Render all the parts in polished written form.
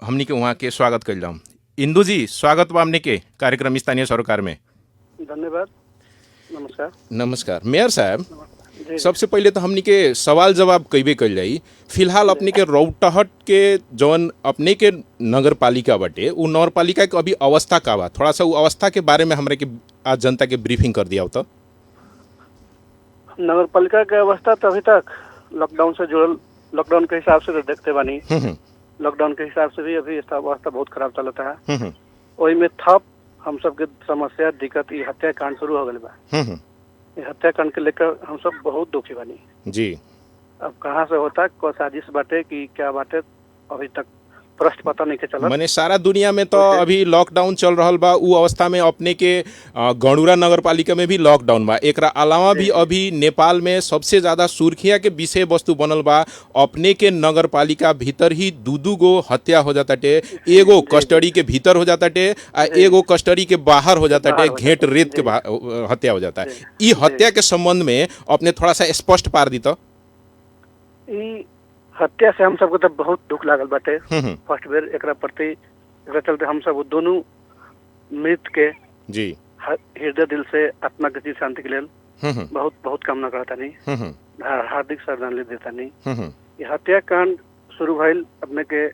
हमनी के वहाँ के स्वागत कइल जाऊँ। इंदू जी, स्वागत बा हमनी के कार्यक्रम स्थानीय सरोकार में। धन्यवाद। नमस्कार। नमस्कार मेयर साहब, जी सबसे पहले तो हमनी के सवाल जवाब कइबे कइल जाई। फिलहाल अपने के रौटहट के जौन अपने के नगर पालिका बाटे उ नगर पालिका के अभी अवस्था का बा, थोड़ा सा उ अवस्था के बारे में हमरे के आज जनता के ब्रीफिंग कर दिया तो। नगर पालिका के अवस्था तो अभी तक लॉकडाउन से जुड़ल, लॉकडाउन के हिसाब से तो देखते बानी, लॉकडाउन के हिसाब से भी अभी इसका अवस्था बहुत खराब चलता है। वही में थप हम सब के समस्या दिक्कत ये हत्याकांड शुरू हो गए बा। ये हत्याकांड के लेकर हम सब बहुत दुखी बानी जी। अब कहाँ से होता, कोई साजिश बाटे कि क्या बाटे, अभी तक प्रश्न पता नहीं के चलत। माने सारा दुनिया में तो अभी लॉकडाउन चल रहल बा, उ अवस्था में अपने के गणुरा नगर पालिका में भी लॉकडाउन बा। एकरा अलावा भी अभी नेपाल में सबसे ज्यादा सुर्खिया के विषय वस्तु बनल बा, अपने के नगर पालिका भीतर ही दू गो हत्या हो जाताटे, एगो कस्टडी के भीतर हो जाताटे आ एगो कस्टडी के बाहर हो जाताटे, घेंट रेत के हत्या हो जाता है। ई हत्या के संबंध में अपने थोड़ा सा स्पष्ट पार दी तो। ई हत्या से हम सबको तो बहुत दुख लागल बाटे। फर्स्ट बेर एकरा प्रति, एकरा चलते हम सब दोनों मृत के जी हृदय दिल से आत्मा की शांति के लिए बहुत बहुत कामना करता नहीं, हार्दिक श्रद्धांजलि देता नहीं। ये हत्याकांड शुरू भइल अपने के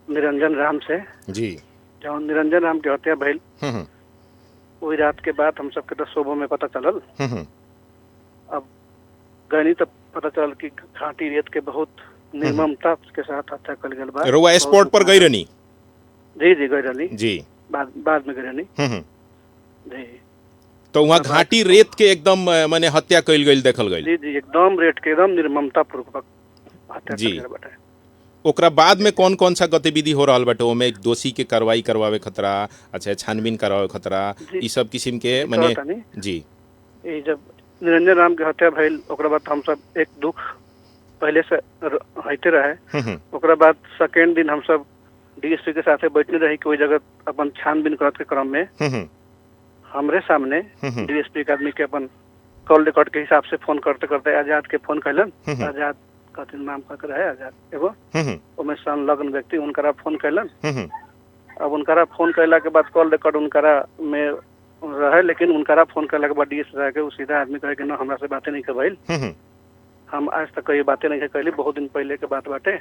निरंजन राम से जी। जहाँ निरंजन राम के हत्या भइल वही रात के बाद हम सबके तो शोभो में पता चलल। अब गनी तो पता चल कि घाटी रेत के बहुत निर्ममता के साथ हत्या कल गल बा। रोवा स्पॉट पर गई रहनी? जी जी गई रहनी जी, बाद में गई रहनी जी। तो वहाँ घाटी रेत के एकदम माने हत्या कइल गइल देखल गइल? जी जी एकदम रेत के एकदम निर्ममता पूर्वक हत्या जी। कल गल बाटे। ओकरा बाद में कौन कौन सा गतिविधि हो रहल बाटे? ओमे दोषी के कार्रवाई करवावे खतरा, अच्छा छानबीन करवावे खतरा, ई सब किस्म के माने जी। ये जब निरंजन राम के हत्या भइल ओकरा बाद हम सब एक दुख पहले से होते रहे। ओकरा बाद सेकेंड दिन हम सब डीएसपी के साथे बैठने रही कोई जगह अपन छानबीन करत के क्रम में हमरे सामने डीएसपी के आदमी के अपन कॉल रिकॉर्ड के हिसाब से फोन करते करते आजाद के फोन कैलन। आजाद कथिन नाम का रहे आजाद एगो ओमे संलग्न व्यक्ति उनकरा फोन कैलन। अब उनकरा फोन कैला के बाद कॉल रिकॉर्ड उनकरा में रहे, लेकिन उनकरा फोन करला के बाद डीएसपी साहब के उ सीधा आदमी कहे कि ना हमरा से बातें नहीं कर भइल, हम आज तक कई बातें नहीं कैली, बहुत दिन पहले के बात बाटे।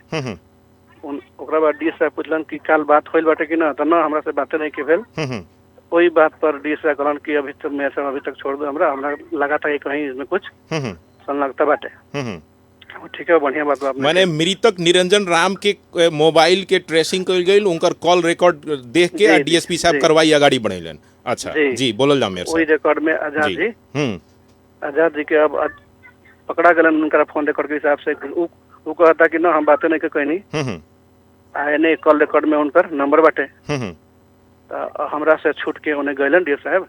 ओकरा बाद डीएसपी साहब पूछलन कि काल बात होइल बाटे कि ना, तो ना हमरा से बातें नहीं के भेल। वही बात पर डीएसपी साहब कहलन कि अभी तक मेरे से अभी तक छोड़ दो, हमरा लगा था कि कहीं इसमें कुछ संलग्नता बाटे। ठीक है, बढ़िया बात बा। माने मृतक निरंजन राम के मोबाइल के ट्रेसिंग कइल गइल, उनकर कॉल रिकॉर्ड देख के डीएसपी साहब कार्रवाई आगाड़ी बढ़ेलन। अच्छा जी बोलल जा मेरे वही रिकॉर्ड में आजाद जी आजाद जी के अब पकड़ा गलन उनका फोन रिकॉर्ड के हिसाब से। वो कहता कि ना हम बातें नहीं कहनी, आए नहीं कॉल रिकॉर्ड में उनकर नंबर बाटे। तो हमरा से छूट के उन्हें गइलन डीएस साहब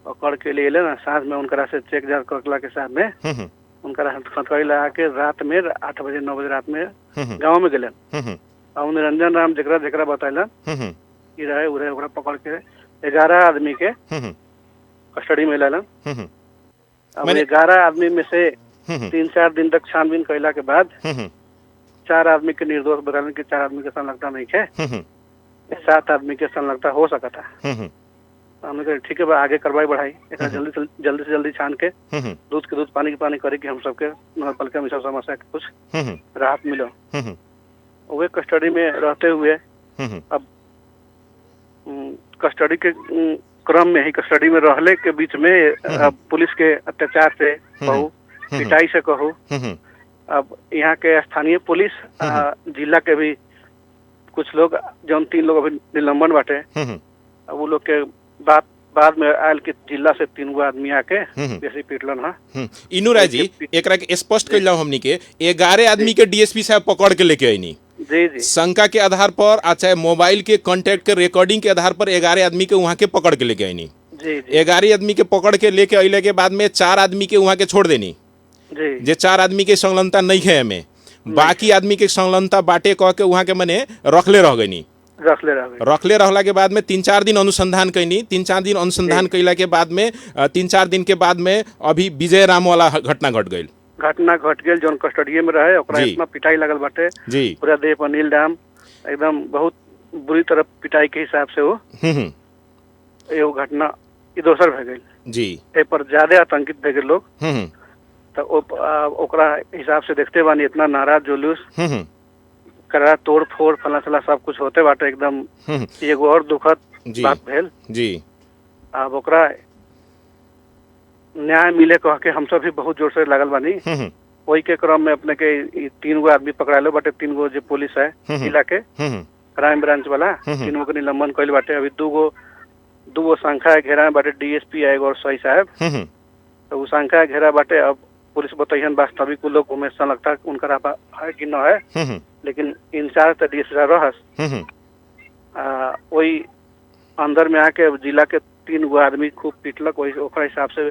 और कर के लिए ना सांझ में उनकरा से चेक जार करला के साथ में उनकरा हथकड़ी लगा के रात में 8 बजे 9 बजे रात में गाँव में गलन। और निरंजन राम जकरा जकरा बताइलन कि रहे उरे ओकरा पकड़ के 11 आदमी के कस्टडी में लेलन। अब 11 आदमी में से 3-4 दिन तक छानबीन कैला के बाद 4 आदमी के निर्दोष बतालन कि 4 आदमी के संलग्नता नहीं है, 7 आदमी के संलग्नता हो सकता है। हमने कहा ठीक है बा, आगे कार्रवाई बढ़ाई, जल्दी से जल्दी छान के दूध के दूध पानी के पानी करे कि हम सबके नगर पालिका में सब समस्या के कुछ राहत मिलो। वे कस्टडी में रहते हुए अब कस्टडी के क्रम में ही कस्टडी में रहले के बीच में पुलिस के अत्याचार से कहू, पिटाई से कहू, अब यहाँ के स्थानीय पुलिस जिला के भी कुछ लोग जौन 3 लोग अभी निलंबन बाटे, अब वो लोग के बाद में आयल के जिला से 3 गो आदमी आके बेसी पीटलन। हाँ इनू राय जी, एकरा के स्पष्ट कइल जाओ हमनी के 11 आदमी के डीएसपी साहब पकड़ के लेके आईनी जी जी शंका के आधार पर, चाहे मोबाइल के कांटेक्ट के रिकॉर्डिंग के आधार पर 11 आदमी के वहाँ के पकड़ के लेके आईनी। 11 आदमी के पकड़ के लेके अइले के बाद में 4 आदमी के वहाँ के छोड़ देनी जी। जे 4 आदमी के संलग्नता नहीं है में, बाकी आदमी के संलग्नता बाटे कह के वहाँ के मने रखले रह गईनी। रखले रहला के बाद में 3-4 दिन अनुसंधान कैनी। 3-4 दिन अनुसंधान कैला के बाद में 3-4 दिन के बाद में अभी विजय राम वाला घटना घट गई। जौन कस्टडीए में रहे ओकरा इतना पिटाई लगल बाटे, पूरा देह पर नील डाम एकदम बहुत बुरी तरह पिटाई के हिसाब से वो एगो घटना ई दोसर भए गेल जी ए पर ज्यादा आतंकित भए गेल लोग। हम्म तो ओकरा हिसाब से देखते बानी इतना नारा जुलूस हम्म करा तोड़ फोड़ फला सला सब कुछ होते बाटे एकदम एगो और दुखद जी बात भेल। जी अब ओकरा न्याय मिले कह के हम सब भी बहुत जोर से लागल बानी। वही के क्रम में अपने के 3 गो आदमी पकड़ालो बाटे, 3 गो जो पुलिस है जिला के क्राइम ब्रांच वाला 3 गो के निलंबन कइल बाटे। अभी 2 गो संख्या घेरा में बाटे, डीएसपी आएगा और सही साहब। तो वो संख्या घेरा बाटे। अब पुलिस बताइए वास्तविक लोग उमें लगता उनका है कि न है, लेकिन इंचार्ज तो डीएसपी साहब रहस। वही अंदर में आके जिला के 3 गो आदमी खूब पीटलक। वही ओकरा हिसाब से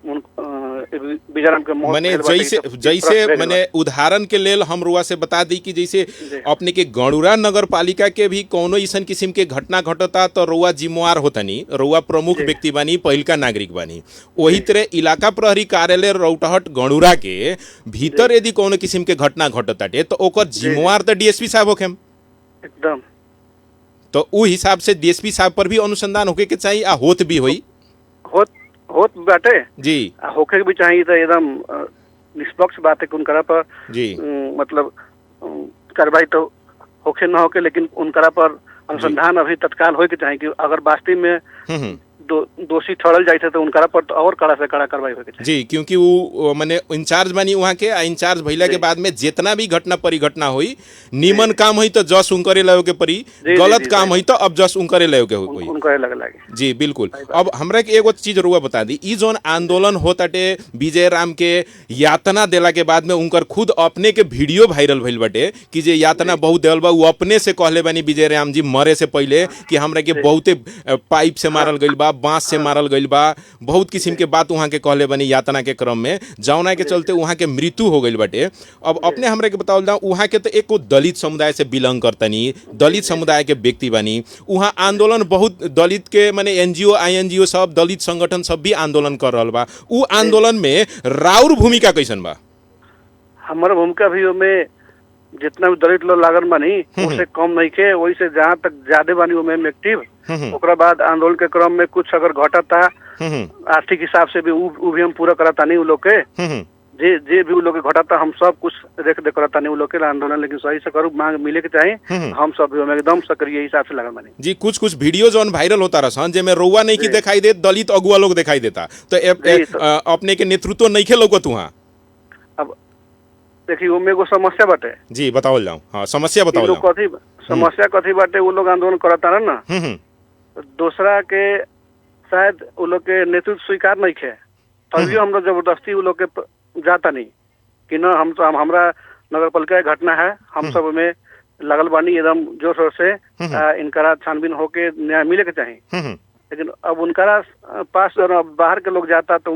बिजरम के मौत मने जैसे मने उदाहरण के लेल हम रुआ से बता दी कि जैसे अपने के गणुरा नगर पालिका के भी कोनो ऐसन किस्म के घटना घटता तो रुआ जिम्मेवार होतनी, रुआ प्रमुख व्यक्ति बानी, पहिलका नागरिक बानी। वही तरह इलाका प्रहरी कार्यालय रौटहट गणुरा के भीतर यदि कोनो किस्म के घटना घटताटे तो ओकर जिम्मेवार तो डीएसपी साहब होखेम एकदम। तो उ हिसाब से डीएसपी साहब पर भी अनुसंधान होके के चाहिए, आ होत भी होई होत बाटे जी। होके भी चाहिए तो एकदम निष्पक्ष बात है कि उनकरा पर जी मतलब कार्रवाई तो होके न होके, लेकिन उनकरा पर अनुसंधान अभी तत्काल होके चाहिए कि अगर वास्तव में दोषी ठहरल जाए तो उनकरा पर तो और कड़ा से कड़ा कार्रवाई होके चाहिए जी। क्योंकि वो माने इंचार्ज बानी वहाँ के, इंचार्ज भइला के बाद में जितना भी घटना परिघटना हुई, नीमन काम हुई तो जस उनकरे लाओ के परी, गलत काम हुई तो अब जस उनकरे लाओ के हुई उनकरे लगे जी बिल्कुल। अब हमरा के एगो चीज रुआ बता दी, ई जोन आंदोलन होताटे विजय राम के यातना देला के बाद में उनकर खुद अपने के वीडियो वायरल भइल बाटे कि जे यातना बहुत देल बा, वो अपने से कहले बानी विजय राम जी मरे से पहले कि हमरा के बहुते पाइप से मारल गइल बा, बांस से मारल गइल बा, बहुत किस्म के बात वहाँ के कहले बनी यातना के क्रम में, जौना के चलते वहाँ के मृत्यु हो गइल बाटे। अब अपने हमरा के बतावल जाओ, वहाँ के तो एको दलित समुदाय से बिलोंग करतनी, दलित समुदाय के व्यक्ति बनी, वहाँ आंदोलन बहुत दलित के माने एनजीओ आईएनजीओ सब दलित संगठन सब भी आंदोलन कर रहल बा। उ आंदोलन में राउर भूमिका कैसन बा? हमारा भूमिका भी में जितना भी दलित लोग लागल बानी उससे कम नहीं के, वही से जहाँ तक ज्यादा बानी वो में एक्टिव। ओकरा बाद आंदोलन के क्रम में कुछ अगर घटता आर्थिक हिसाब से भी उ भी हम पूरा कराता नहीं उ लोग के, जे भी उ लोग के घटता हम सब कुछ देख कराता नहीं उ लोग के आंदोलन, लेकिन सही से करू मांग मिले के चाहिए। हम सब भी एकदम सक्रिय हिसाब से लागल बानी जी। कुछ वीडियो जो वायरल होता रहा जेमे रउआ नहीं की दिखाई दे, दलित अगुआ लोग दिखाई देता, तो अपने के नेतृत्व नहीं खे लौकत वहाँ। अब देखिए उनमें एगो समस्या बाटे जी, बताओल जाऊं। हाँ समस्या बताओ। कथी समस्या कथी बाटे, वो लोग आंदोलन करता ना दूसरा के शायद वो लोग के नेतृत्व स्वीकार नहीं खे, तभी हम लोग जबरदस्ती वो लोग के जाता नहीं कि न हम तो हमरा नगर पालिका घटना है, हम सब में लगल बानी एकदम जोर शोर से इनकरा छानबीन होके न्याय मिले के चाहिए। लेकिन अब उनका पास बाहर के लोग जाता तो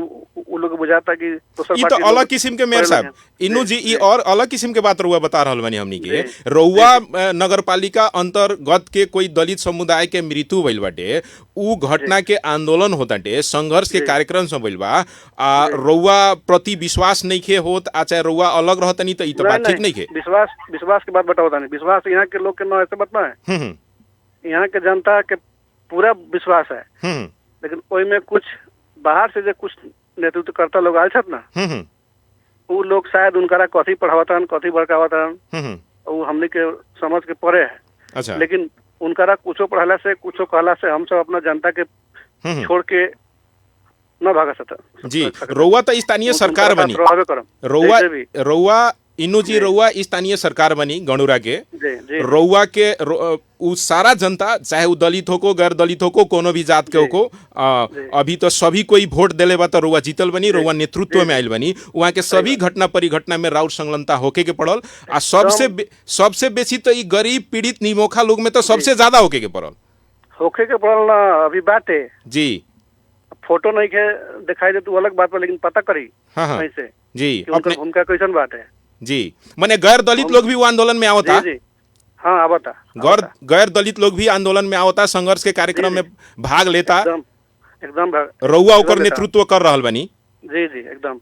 वो लोग बुझाता कि तो अलग किस्म के मेयर साहब इन्नू जी ई और अलग किस्म के बात रउआ बता रहल बानी हमनी के। रउआ नगर पालिका अंतर्गत के कोई दलित समुदाय के मृत्यु भइल बाटे, उ घटना के आंदोलन होताटे, संघर्ष के कार्यक्रम सब भइल बा, आ रउआ प्रति विश्वास नहीं खे होत, आ चाहे रउआ अलग रहतनी तो ई तो बात ठीक नहीं खे। विश्वास की बात बताओ तानी, विश्वास यहाँ के लोग के न ऐसे बात ना है, यहाँ के जनता के पूरा विश्वास है, लेकिन ओई में कुछ बाहर से जो कुछ नेतृत्व करता लोग आए छत ना, वो लोग शायद उनका कथी पढ़ावतन कथी भड़कावतन वो हमने के समझ के परे है। अच्छा। लेकिन उनका कुछो पढ़ाला से कुछो कहला से हम सब अपना जनता के छोड़ के न भागा सकता जी। रउआ तो स्थानीय सरकार बनी, रउआ इन्नू जी रउआ स्थानीय सरकार बनी गणुरा के, रउआ के उ सारा जनता चाहे वो दलित हो को गैर दलित हो को कोनो भी जात के हो को, अभी तो सभी कोई वोट देले बा तो रउआ जीतल बनी, रउआ नेतृत्व में आयल बनी, वहाँ के सभी घटना परिघटना में राउर संलग्नता होके के पड़ल, आ सबसे बेसी तो ई गरीब पीड़ित निमोखा लोग में तो सबसे ज्यादा होके के पड़ल ना अभी बाटे जी। फोटो नहीं के दिखाई दे तो अलग बात है, लेकिन पता करी कैसे जी अपने भूमिका कैसन बात है जी। माने गैर दलित लोग भी वो आंदोलन में आवता, हाँ आवता, गैर दलित लोग भी आंदोलन में आवता, संघर्ष के कार्यक्रम में भाग लेता, एकदम रउआ ओकर नेतृत्व कर रहल बनी जी एकदम।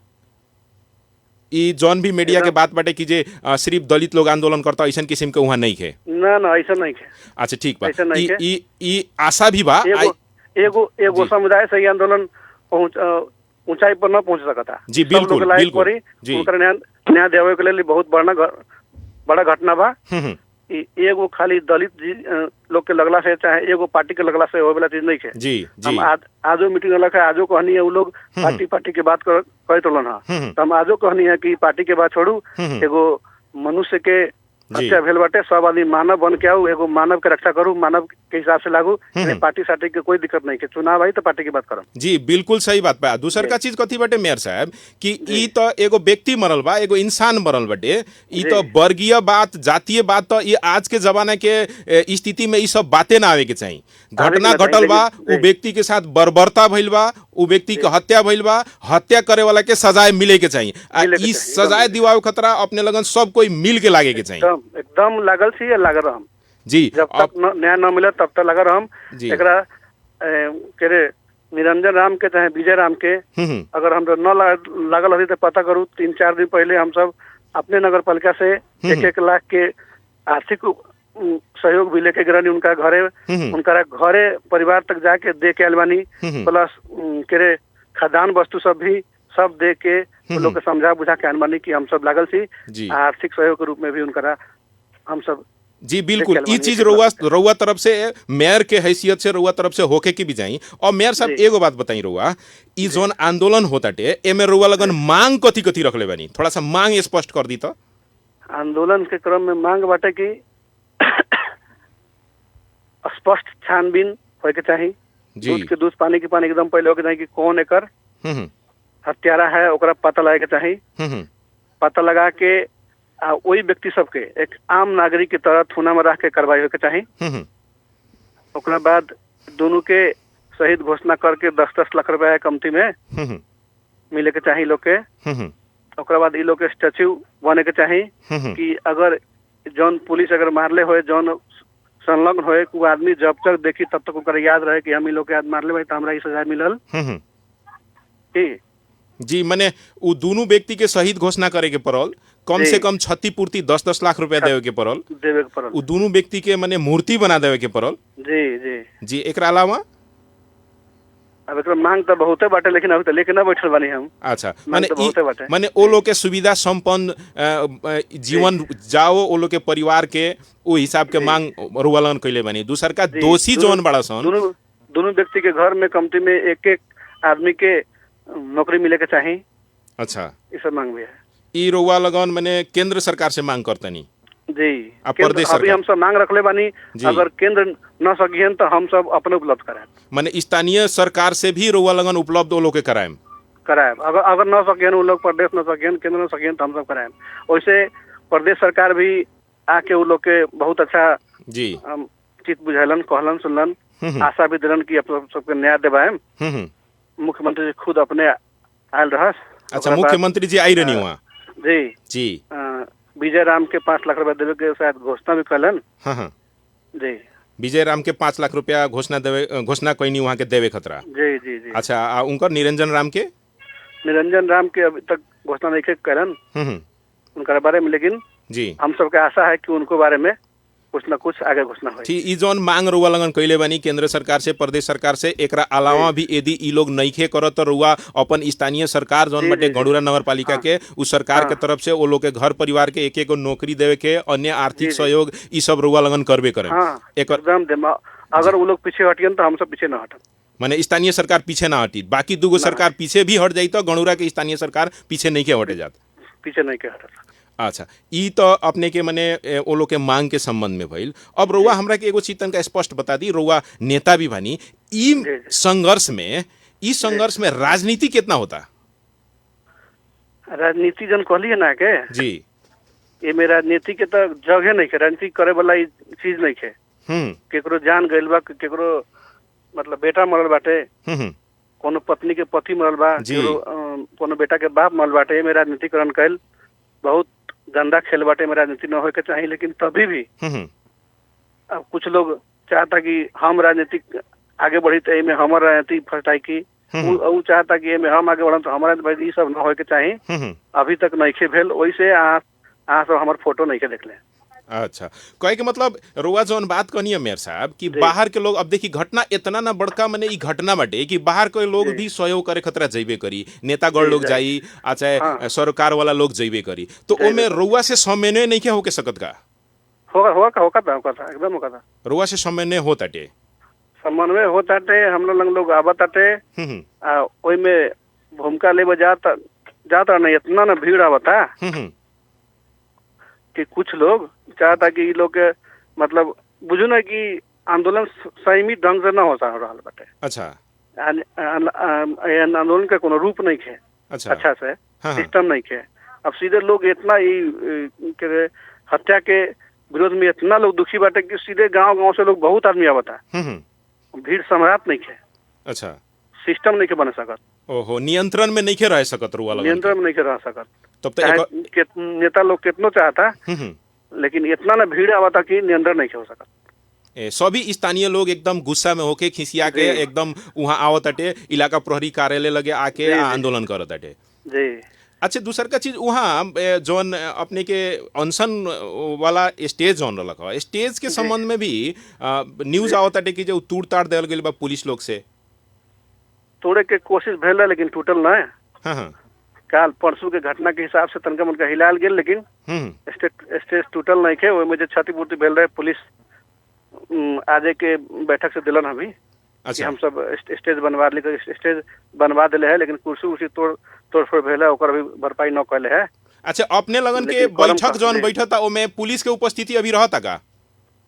ई जौन भी मीडिया के बात बाटे कि जे सिर्फ दलित लोग आंदोलन करता ऐसा किस्म के वहाँ नहीं है। ना ऐसा नहीं है। अच्छा ठीक बा। ऐसा नहीं है। ई आशा भी बा। एगो समुदाय से ये आंदोलन ऊंचाई पर न पहुंच सकता। जी बिल्कुल बिल्कुल जी। न्याय देवे के लिए बहुत बड़ा घटना बा। एगो खाली दलित लोग के लगला से चाहे एगो पार्टी के लगला से हो वाला चीज नहीं है। जी जी। हम आजो मीटिंग अलग है, आजो कहनी है वो लोग पार्टी के बात कर तोलन है। हम आजो कहनी है कि पार्टी के बात छोड़ू, एगो मनुष्य के हत्या भेल बाटे, सब आदमी मानव बन के आओ, एगो मानव के रक्षा करू, मानव के हिसाब से लागू। पार्टी सार्टी के कोई दिक्कत नहीं है, चुनाव आई तो पार्टी की बात करम। जी बिल्कुल सही बात बा। दूसर का चीज कथी बाटे मेयर साहब कि ई तो एगो व्यक्ति मरल बा, एगो इंसान मरल बाटे। ई तो वर्गीय बात, जातीय बात तो ये आज के जमाना के स्थिति में ई सब बातें ना आवे के चाहिए। घटना घटल बा, उ व्यक्ति के साथ बर्बरता भइल बा, उ व्यक्ति के हत्या भइल बा, हत्या करे वाला के सजाए मिले के चाहिए। ई सजाए दिवाओ खतरा अपने लगन सब कोई मिल के लागे के चाहिए। एकदम लागल छी या लागल रहम जी। जब तक न्याय न मिले तब तक लागल रहम। एकरा के रे निरंजन राम के चाहे विजय राम के अगर हम न लागल रही तो पता करू। 3-4 दिन पहले हम सब अपने नगर पालिका से 1-1 लाख के आर्थिक सहयोग भी लेके गए उनका घरे परिवार तक जाके दे के आयल बानी। प्लस के रे खाद्यान्न वस्तु सब भी सब दे के लोग के समझा बुझा के आयल बानी कि हम सब लागल छी। आर्थिक सहयोग के रूप में भी उनका हम सब जी बिल्कुल। ई चीज रउआ तरफ से मेयर के हैसियत से रउआ तरफ से होके की भी जाई। और मेयर साहब एगो बात बताई रउआ, ई जोन आंदोलन होताटे एमे रउआ लगन मांग कथी कथी रखले बानी, थोड़ा सा मांग स्पष्ट कर दी तो। आंदोलन के क्रम में मांग बाटे कि स्पष्ट छानबीन होए के चाहिए। दूध के दूध, पानी के पानी एकदम पहले होके चाहिए कि कौन एकर हत्यारा है, ओकरा पता लगे के चाहिए। पता लगा के वही व्यक्ति सबके एक आम नागरिक की तरह थुना में रख के कार्रवाई होके चाहिए। ओकरा बाद दोनों के शहीद घोषणा करके 10-10 लाख रुपया कमती में मिले के चाहिए लोग के। ओकरा बाद ई लोग के स्टैच्यू बने के चाहिए कि अगर जौन पुलिस अगर मारले होए, जौन संलग्न होए, को आदमी जब तक देखी तब तक ओकरा याद रहे कि हम ई लोग के आज मारले भाई तो हमरा ई सजा मिलल। जी मने उ दोनों व्यक्ति के शहीद घोषणा करे के पड़ल, कम से कम क्षतिपूर्ति 10-10 लाख रुपया देवे के पड़ल। उ दोनों व्यक्ति के मने मूर्ति बना देवे के पड़ल। जी जी जी। एकरा अलावा अब एकरा मांग तो बहुते बाटे, लेकिन अभी तो लेके ना बैठल बानी हम। अच्छा माने ओ लोग के सुविधा संपन्न जीवन जाओ, ओ लोग के परिवार के ओ हिसाब के मांग रुवालन कइले बानी। दूसर का दोषी जौन बड़ा सन, दोनों व्यक्ति के घर में कमती में एक आदमी के नौकरी मिले के चाहिए। अच्छा, ये सब मांग भी है। ई रउआ लगन माने केंद्र सरकार से मांग करतनी जी। अभी हम सब मांग रखले बानी, अगर केंद्र न सकियन तो हम सब अपने उपलब्ध कराएं। माने स्थानीय सरकार से भी रउआ लगन उपलब्ध वो लोग के कराएं। अगर न सकियन वो लोग, प्रदेश न सकियन, केंद्र न सकियन तो हम सब कराएं। वैसे प्रदेश सरकार भी आके वो लोग के बहुत अच्छा जी चित बुझालन, कहलन, सुनलन, आशा भी दिलन कि आप सबके न्याय देवाएं। मुख्यमंत्री जी खुद अपने आयल रहस। अच्छा, मुख्यमंत्री जी आई रहनी वहाँ जी जी। विजय राम के 5 लाख रुपया देवे के शायद घोषणा भी कलन। जी, विजय राम के 5 लाख रुपया घोषणा कईनी वहाँ के देवे खतरा। जी जी जी। अच्छा, उनका निरंजन राम के अभी तक घोषणा नहीं कलन उनका बारे में, लेकिन जी हम सबके आशा है कि उनको बारे में कुछ न कुछ आगे घोषणा हो। ई जौन मांग रुआ लगन कइले बानी केंद्र सरकार से, प्रदेश सरकार से, एकरा अलावा भी यदि ई लोग नइखे करत तो रुआ अपन स्थानीय सरकार जौन बटे गणुरा नगर पालिका के उस सरकार के तरफ से वो लोग के घर परिवार के एक नौकरी देवे के, अन्य आर्थिक सहयोग ई सब रुआ लगन करबे करे। एकदम अगर वो लोग पीछे हटियन तो हम सब पीछे न हटन। माने स्थानीय सरकार पीछे ना हटी, बाकी दूगो सरकार पीछे भी हट जाई तो गणुरा के स्थानीय सरकार पीछे नहीं के हटे जात, पीछे नहीं के हटत। अच्छा, ई तो अपने के मने वो लोग के मांग के संबंध में भइल। अब रउआ हमरा के एगो चीज तनका स्पष्ट बता दी, रउआ नेता भी बानी, ई संघर्ष में राजनीति कितना होता? राजनीति जन कहली है ना के जी, ये में राजनीति के तो जगह नहीं है, राजनीति करे वाला चीज नहीं है। केकरो जान गइल बा, केकरो मतलब बेटा मरल बाटे, कोनो पत्नी के पति मरल बा, कोनो बेटा के बाप मरल बाटे, में राजनीतिकरण कैल बहुत गंदा खेल बाटे में राजनीति न होए के चाहिए। लेकिन तभी भी अब कुछ लोग चाहता कि हम राजनीतिक आगे बढ़ी तो में हमार राजनीति फटाई की उ चाहता कि एमे हम आगे बढ़म तो हमारा भाई ई सब न होए के चाहिए। अभी तक नइखे भेल, ओइसे अहाँ सब हमर फोटो नइखे देखले। अच्छा, कहे के मतलब रुआ जौन बात कहनी है मेयर साहब कि बाहर के लोग, अब देखी घटना इतना ना बड़का मने ई घटना बाटे कि बाहर के लोग भी सहयोग करे खतरा जइबे करी, नेतागढ़ लोग जाई आ चाहे सरकार वाला लोग जइबे करी, तो ओमे रुआ से समन्वय नहीं हो के सकत का? होगा एकदम होगा। रुआ से समन्वय हो ताटे, समन्वय हो ताटे, हम लोग आवत ताटे, ओइ में भूमिका लेबे जाता नहीं, इतना ना भीड़ आवता कि कुछ लोग चाहता कि लोग के मतलब बुझू ना कि आंदोलन संयमित ढंग से न हो रहा बाटे। अच्छा, आंदोलन का कोनो रूप नहीं है। अच्छा से सिस्टम नहीं है। अब सीधे लोग इतना के हत्या के विरोध में इतना लोग दुखी बाटे कि सीधे गांव से लोग बहुत आदमी आवता, भीड़ सम्राट नहीं है। अच्छा, सिस्टम नहीं के बन सकत। ओहो, नियंत्रण में नहीं रह सकत रुआ लगा, नियंत्रण में नहीं रह सकत। तब तो नेता लोग कितनो चाहता, लेकिन इतना ना भीड़ आवता कि नियंत्रण नहीं हो सकत। सभी स्थानीय लोग एकदम गुस्सा में होके खिसिया के एकदम वहाँ आवत अटे, इलाका प्रहरी कार्यालय लगे आके आंदोलन करत अटे जी। अच्छा, दूसर का चीज वहाँ जौन अपने के अनशन वाला स्टेज जौन रख, स्टेज के संबंध में भी न्यूज आवत अटे कि जो तोड़ ताड़ दिल गई बा पुलिस लोग से। तोड़े के कोशिश भेल है लेकिन टूटल ना है। हाँ, काल परसों के घटना के हिसाब से तनका मनका हिलाल गेल, लेकिन स्टेज टूटल नहीं है। ओहिमे जो क्षतिपूर्ति भेल रहे पुलिस आजे के बैठक से दिलन अभी। अच्छा, कि हम सब स्टेज बनवा ले, स्टेज बनवा दिले है, लेकिन कुर्सी उर्सी तोड़-फोड़ भेल है, ओकर अभी भरपाई न कैले है। अच्छा, अपने लगन के बैठक जौन बैठता ओमे पुलिस के उपस्थिति अभी रहता का?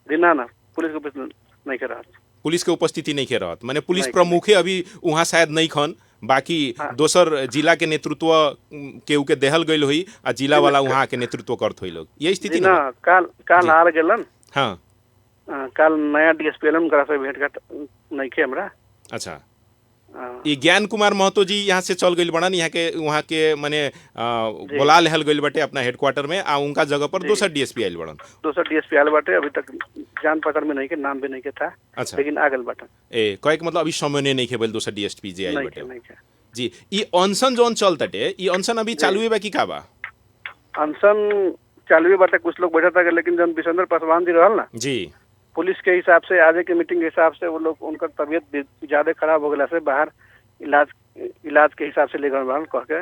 ना, पुलिस के उपस्थिति नहीं रहत। पुलिस के उपस्थिति नहीं के रहत, माने पुलिस प्रमुखे अभी वहाँ शायद नहीं खन, बाकी दोसर जिला के नेतृत्व केहू के देहल गईल हुई आ जिला वाला वहाँ के नेतृत्व करत हुई लोग, ये स्थिति ना। काल हार गेलन। हाँ, काल नया डीएसपी एलन करा से भेंट घाट नहीं के हमरा। अच्छा, ये ज्ञान कुमार महतो जी यहाँ से चल गई बड़न, यहाँ के माने बोला लेहल गई बटे अपना हेडक्वार्टर में, आ उनका जगह पर दोसर डीएसपी आयल बड़न। दोसर डीएसपी आयल बाटे, अभी तक जान पकड़ में नहीं के, नाम भी नहीं के था। अच्छा, लेकिन आगल बाटे। कहे के मतलब अभी समय नहीं के बोल दोसर डीएसपी जी आयल बटे जी। ई अनशन जोन चल तटे, ई अनशन अभी चालू है बा की का बा? अनशन चालू है बाटे, कुछ लोग बैठा था, लेकिन जब विशेंद्र पासवान जी रहल ना जी, पुलिस के हिसाब से आज के मीटिंग के हिसाब से वो लोग उनका तबीयत ज्यादा खराब हो गया से बाहर इलाज के हिसाब से ले गए कह के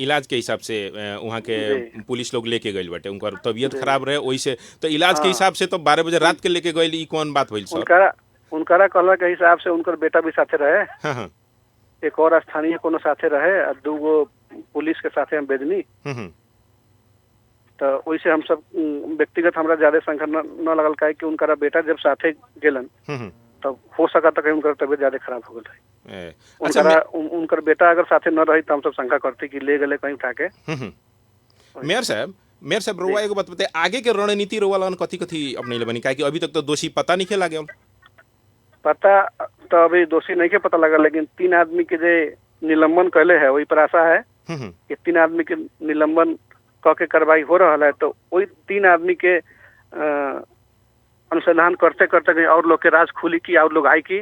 इलाज के हिसाब से वहाँ के पुलिस लोग लेके गए बटे, उनका तबीयत खराब रहे वही से, तो इलाज के हिसाब से तो 12 बजे रात के लेके गए, कौन बात हुई सर? उनका कहला के हिसाब से उनकर बेटा भी साथे रहे। हाँ, एक और स्थानीय कोनो साथे रहे और 2 गो पुलिस के साथे हम बेदनी। तो वैसे हम सब व्यक्तिगत हमरा ज्यादा संख्या न लगल काहे कि उनका बेटा जब साथे गेलन तब हो सका था कि उनका तबीयत ज्यादा खराब हो गई। उनकर बेटा अगर साथे न रही तो हम सब शंका करते कि ले गए कहीं उठा के। मेयर साहब रोवा एगो बात बताए, आगे के रणनीति रोवा लगन कथी अपने बनी, काहे कि अभी तक तो दोषी पता नहीं लगे? पता तो अभी दोषी नहीं के पता लगा, लेकिन 3 आदमी के जे निलंबन कैले है वही पर आशा है कि 3 आदमी के निलंबन के कार्रवाई हो रहा है, तो वही 3 आदमी के अनुसंधान करते करते और लोग के राज खुली की और लोग आई की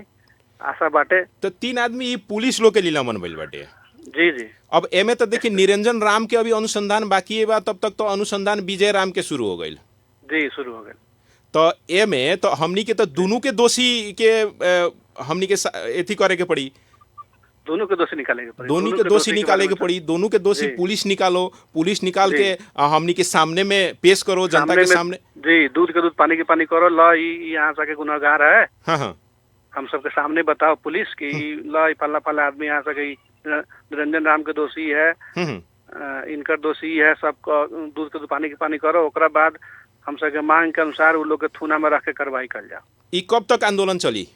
आशा बाटे। तो 3 आदमी पुलिस लोग के निलंबन भइल बाटे जी। अब एमे तो देखिए निरंजन राम के अभी अनुसंधान बाकी है बा, तब तक तो अनुसंधान विजय राम के शुरू हो गई जी, शुरू हो गई। तो एमे तो हमनी के तो दोनों के दोषी के हमनी के एथी करे के पड़ी, दोनों के दोषी निकालेंगे पड़ी, दोनों के दोषी निकाले के पड़ी, दोनों के दोषी पुलिस निकालो, पुलिस निकाल के हमनी के सामने में पेश करो, जनता के सामने जी, दूध के दूध पानी के पानी करो। ला यहाँ से गुनाहगार है, हाँ, हम सबके सामने बताओ पुलिस की ला फला आदमी यहाँ से निरंजन राम के दोषी है, इनकर दोषी है, सबको दूध के दूध पानी के पानी करो। ओकरा बाद हम सबके मांग के अनुसार वो लोग के थूना में रख के कार्रवाई कर जाओ। ई कब तक आंदोलन चली?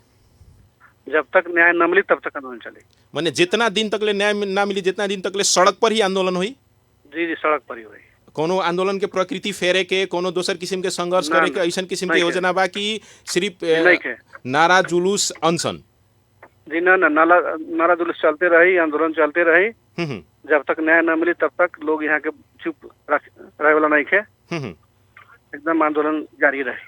जब तक न्याय न मिली तब तक आंदोलन चले। माने जितना दिन तक ले न्याय ना मिली, जितना दिन तक ले सड़क पर ही आंदोलन हुई? जी, सड़क पर ही हुई। कोनो आंदोलन के प्रकृति फेरे के, कोनो दोसर किस्म के संघर्ष करे के ऐसा किस्म की योजना बा कि सिर्फ नारा जुलूस अनशन? जी ना, नारा जुलूस चलते रही, आंदोलन चलते रही, जब तक न्याय न मिली तब तक लोग यहाँ के चुप रहे वाला नहीं खे। एकदम आंदोलन जारी रही।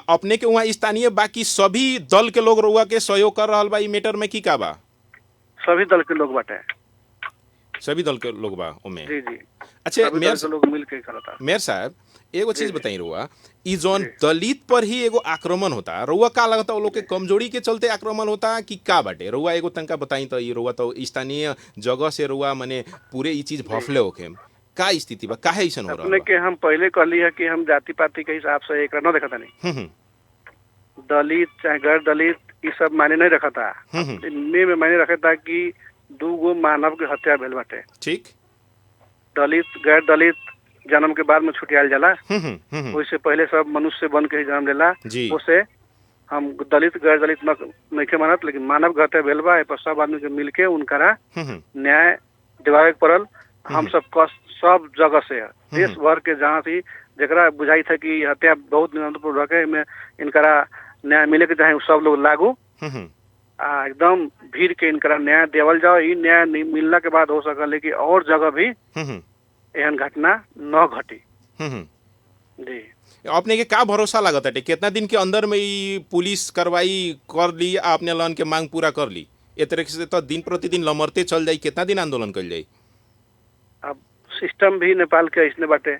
अपने के वहाँ स्थानीय बाकी सभी दल के लोग रउआ के सहयोग कर रहल बा ई मैटर में की का बा? सभी दल के लोग बाटे। सभी दल के लोग बा ओमे? जी जी, अच्छा सभी मेयर दल के लोग मिल के करता। मेयर साहब एगो चीज जी। बताई रउआ, ई जौन दलित पर ही एगो आक्रमण होता, रउआ का लगता वो लोग के कमजोरी के चलते आक्रमण होता कि का बाटे? रउआ एगो तनका बताई तो ई रउआ तो स्थानीय जगह से रउआ माने पूरे ई चीज भफले होके का स्थिति बा, काहे ऐसन हो अपने रहल के हम पहले कहली है कि हम जाति पाति के हिसाब से एक न देखता नहीं, बा? दलित चाहे गैर दलित ये सब मायने नहीं रखता। इनमें में मायने रखता कि 2 गो मानव के हत्या भेल बाटे। ठीक। दलित गैर दलित जन्म के बाद में छुटियाल जाला, हम्म। वैसे पहले सब मनुष्य बन के ही जन्म लेला। जी। उसे हम दलित गैर दलित नहीं मानत, लेकिन मानव के हत्या भेल बा, ए पर सब आदमी के मिलके उनकरा न्याय दिवावे के पड़ल। हम सब जगह से देश भर के जहाँ से जरा बुझाई था कि हत्या बहुत निरंतरपूर्वक है, में इनकरा न्याय मिले के चाहे सब लोग लागू एकदम भीड़ के इनकरा न्याय देवल जाओ। ई न्याय मिलने के बाद हो सकल कि और जगह भी एहन घटना न घटी। जी, अपने के का भरोसा लागत है कितना दिन के अंदर में ई पुलिस कार्रवाई कर ली, आपने लन के मांग पूरा कर ली? ए तरीके से तो दिन प्रतिदिन लमरते चल जाई, कितना दिन आंदोलन कर जाई? अब सिस्टम भी नेपाल के ऐसने बाटे।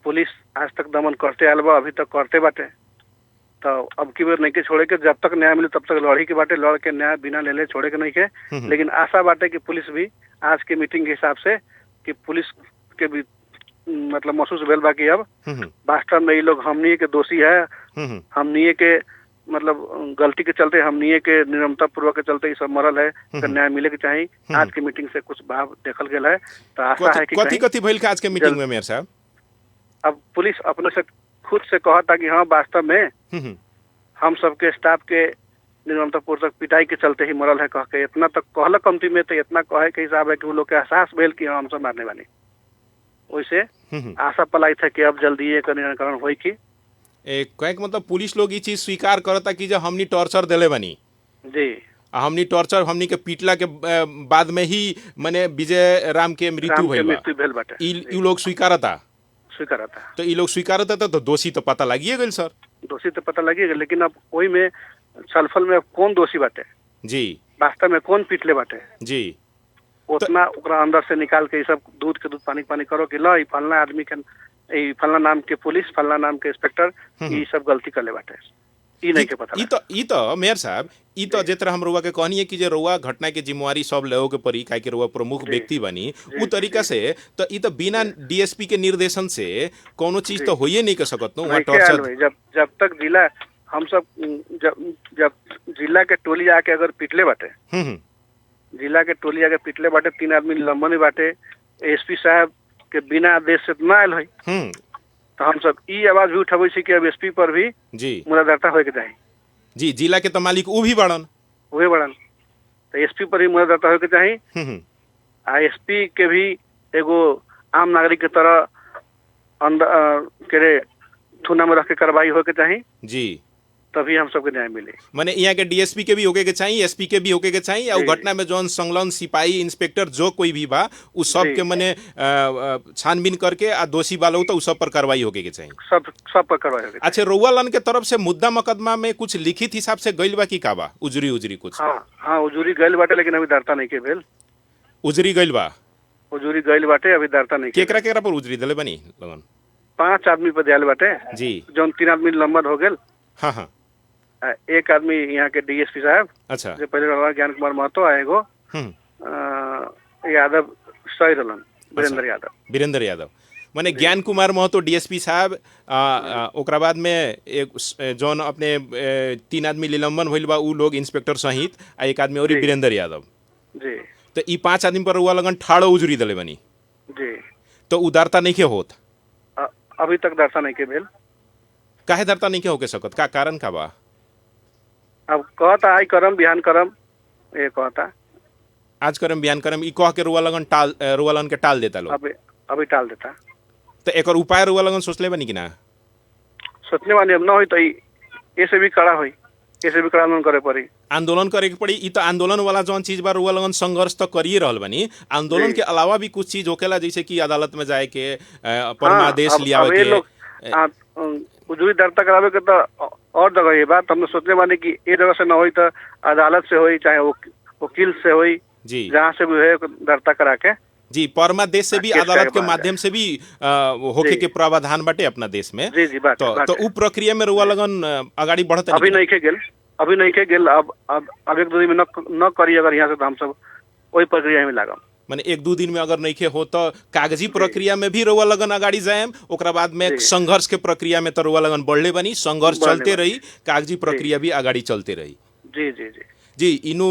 पुलिस आज तक दमन करते आल बा, अभी तक करते बाटे। तो अब की बार नहीं के छोड़े के, जब तक न्याय मिले तब तक लड़ी के बाटे, लड़ के न्याय बिना ले छोड़े के नहीं के। लेकिन आशा बाटे कि पुलिस भी आज के मीटिंग के हिसाब से कि पुलिस के भी मतलब महसूस भेल बा कि अब वास्तव में ये लोग हमनी के दोषी है, हमनी के मतलब गलती के चलते, हमनी के निरंतर पूर्वक के चलते ये सब मरल है, तो न्याय मिले के चाहिए। आज की मीटिंग से कुछ भाव देखल गया है, तो आशा है कि कथी भइल आज के मीटिंग में मेयर साहब? अब पुलिस अपने से खुद से कहता कि हाँ वास्तव में हम सबके स्टाफ के निरंतर पूर्वक पिटाई के चलते ही मरल है, कह के इतना तक कहल कमती में, तो इतना कहे के हिसाब है कि वो लोग के एहसास भेल कि हाँ हम सब मारने वाली। वैसे आशा पलाई था कि अब जल्दी ये निराकरण हो कि कहे के मतलब पुलिस लोग ये चीज स्वीकार करता कि जब हमनी टॉर्चर दिले बनी जी, हमनी टॉर्चर हमनी के पीटला के बाद में ही माने विजय राम के मृत्यु भेल बाटे, ई लोग स्वीकारता। तो ये लोग स्वीकारता तो दोषी तो पता लगिए गई सर? दोषी तो पता लगिए, लेकिन अब वही में छलफल में कौन दोषी बाटे जी, वास्तव में कौन पीटले बाटे जी, उतना ओकरा अंदर से निकाल के सब दूध के दूध पानी करो कि ला फलना आदमी के फलना नाम के पुलिस, फलना नाम के इंस्पेक्टर ये सब गलती कर ले बाटे, ई नहीं के पता। ई तो मेयर साहब ई तो जेतरा हम रउआ के कहनी है कि जे रउआ घटना के जिम्मेवारी सब लेओ के पड़ी, काहे कि रउआ प्रमुख व्यक्ति बनी उ तरीका से, तो ई तो बिना डीएसपी के निर्देशन से कोनो चीज तो होइए नहीं कर सकत नो। वहां टॉर्चर जब तक जिला हम सब जब जिला के टोली आके अगर पिटले बाटे, जिला के टोली आके पिटले बाटे, 3 आदमी लंबन में बाटे, एसपी साहब के बिना आदेश से ना आयल है, तो हम सब ई आवाज भी उठावे छी कि अब एसपी पर भी जी मुलाकात होए के चाहिए। जी, जिला के तो मालिक उ भी बड़न, तो एसपी पर ही मुलाकात होए के चाहिए। आ एसपी के भी एगो आम नागरिक के तरह अंदर के थुना में रख के कार्रवाई होए के चाहिए जी, तभी हम सबके न्याय मिले। माने यहाँ के डीएसपी के भी होके के चाहिए, एसपी के भी होके के चाहिए, और घटना में जौन संलग्न सिपाही इंस्पेक्टर जो कोई भी बा उ सब के माने छानबीन करके आ दोषी वालों तो उ सब पर कार्रवाई होके के चाहिए, सब पर कार्रवाई होके। अच्छा, रउआलन के तरफ से मुद्दा मुकदमा में कुछ लिखित हिसाब से गइल बा कि का बा? उजरी कुछ? हाँ उजरी गइल बाटे, लेकिन अभी दर्ता नहीं के भेल। उजरी गइल बा? उजरी गइल बाटे, अभी दर्ता नहीं। केकरा पर उजरी दिले बनी लगन? 5 आदमी पर दियाल बाटे जी, जौन 3 आदमी लंबन हो गेल। हाँ, एक आदमी यहाँ के डीएसपी साहब, अच्छा, जो पहले रहा ज्ञान कुमार महतो, आएगो यादव सही रहलन, वीरेंद्र यादव माने ज्ञान कुमार महतो डीएसपी साहब, ओकरा बाद में एक जौन अपने 3 आदमी निलंबन भइल बा उ लोग इंस्पेक्टर सहित, आ एक आदमी और वीरेंद्र यादव जी, तो ई 5 आदमी पर रउआ लगन ठाड़ो उजरी दिले बनी जी, तो उदारता नहीं के होत? अभी तक दर्ता नहीं के भेल। काहे दर्ता नहीं के होके सकत, का कारण का बा? अब कहता आई करम बिहान करम, ये कहता आज करम बिहान करम, ई कह के रुआ लगन के टाल देता लोग, अभी टाल देता। तो एक उपाय रुआ लगन सोचले बनी कि ना? सोचने वाली अब ना होई तो ऐसे भी कड़ा होई, ऐसे भी कड़ा आंदोलन करे पड़ी, आंदोलन करे के पड़ी। ई तो आंदोलन वाला जौन चीज बा रुआ लगन संघर्ष तो करिए रहल बनी, आंदोलन के अलावा भी कुछ चीज होकेला, जैसे कि अदालत में जाए के परमादेश लियावे के। उजूरी दर्ता करावे के तो और जगह ये बात हमने सोचने वाले कि ये जगह से न होई तो अदालत से होई चाहे वकील से होई, जी जहाँ से भी है दर्ता करा के। जी परमा देश से भी केस अदालत के के बाद माध्यम से भी होके जी। के प्रावधान बाटे अपना देश में। जी जी बात तो उ प्रक्रिया में रुआ लगन अगाडि बढ़त अभी नहीं के गेल, अभी नहीं के गेल। अब एक दो दिन में न करी अगर यहाँ से तो हम सब वही प्रक्रिया में लागम। माने एक दो दिन में अगर नहीं हो तो कागजी प्रक्रिया में भी रुआ लगन अगाडि जाएम, ओकरा बाद में जी। संघर्ष के प्रक्रिया में तो रुआ लगन बढ़ले बनी, संघर्ष बढ़ले चलते बनी। रही, कागजी प्रक्रिया भी अगाडि चलते रही। जी जी जी जी इनु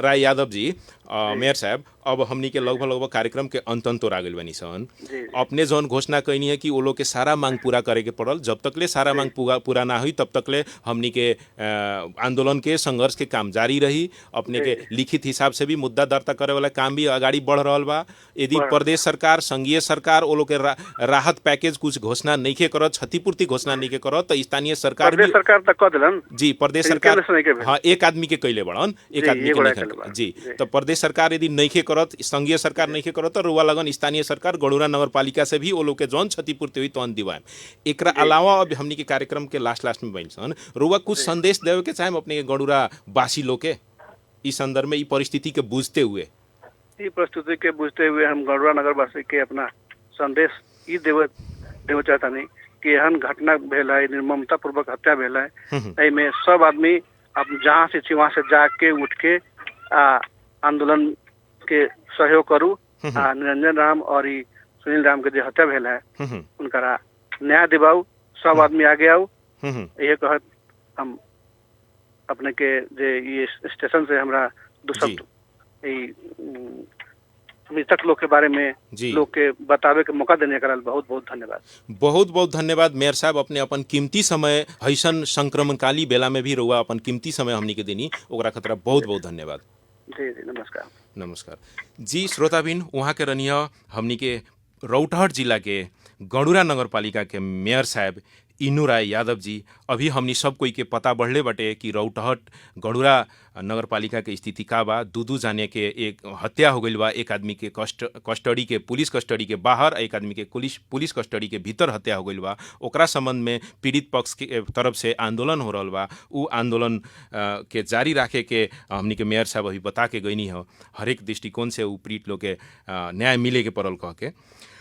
राय यादव जी, मेयर साहब, अब हमनी के लगभग कार्यक्रम के अंत तोरा गइल बनी सन। जी अपने जौन घोषणा कैनी है कि वो लोग के सारा मांग पूरा करे के पड़ल, जब तकले सारा मांग पूरा ना हुई तब तकले हमनी के आंदोलन के संघर्ष के काम जारी रही। अपने के लिखित हिसाब से भी मुद्दा दर्ता करे वाला काम भी अगाडि बढ़ रहल बा। यदि प्रदेश सरकार, संघीय सरकार वो लोग के राहत पैकेज कुछ घोषणा नहीं के करत, क्षतिपूर्ति घोषणा नहीं के करत, तो स्थानीय सरकार भी सरकार तक कह दिलन। जी प्रदेश सरकार हाँ एक आदमी के कैले बड़न, एक आदमी के नहीं। जी तो प्रदेश सरकार यदि नहीं के करत, संघीय सरकार नहीं के करत, तो रुआ लगन स्थानीय सरकार गणुरा नगरपालिका से भी वो लोग के जौन क्षतिपूर्ति हुई तो दिवाएम। एकरा अलावा अब हमनी के कार्यक्रम के लास्ट में बन सन रुआ कुछ संदेश देवे के चाहे अपने के गणुरा वासी लोग के इस संदर्भ में, ई परिस्थिति के बुझते हुए। ई परिस्थिति के बुझते हुए हम गणुरा नगरवासी के अपना संदेश ई देवे चाहता नहीं कि एहन घटना भेल है, निर्ममता पूर्वक हत्या भेल है, में सब आदमी अब जहाँ से वहाँ से जाके उठ के आंदोलन के सहयोग करू। निरंजन राम और सुनील राम के जो हत्या भेल है उनका न्याय दिवाऊ, सब आदमी आगे आओ। ये कहत हम अपने के ये स्टेशन से हमरा दो शब्द मृतक लोग के बारे में लोग के बतावे के मौका देने का बहुत बहुत धन्यवाद। बहुत बहुत धन्यवाद मेयर साहब, अपने अपन कीमती समय ऐसन संक्रमणकाली बेला में भी रुआ अपन कीमती समय हमनी के देनी, ओकरा खतरा बहुत बहुत धन्यवाद। जी जी नमस्कार। नमस्कार जी श्रोताबिन, वहाँ के रनिया हमनी के रौतहट जिला के गणुरा नगरपालिका के मेयर साहब इनु राय यादव जी। अभी हमनी सब कोई के पता बढ़ले बटे कि रौतहट गणुरा नगरपालिका के स्थिति का बा। दू जाने के एक हत्या हो गई बा, एक आदमी के कस्टडी के पुलिस कस्टडी के बाहर, एक आदमी के पुलिस कस्टडी के भीतर हत्या हो गई बा। ओकरा संबंध में पीड़ित पक्ष के तरफ से आंदोलन हो रहा बा। उ आंदोलन के जारी रखे के हमनी के मेयर साहब अभी बता के गईनी हो, हरेक दृष्टिकोण से उ पीड़ित लोग के न्याय मिले के पड़ल कह के।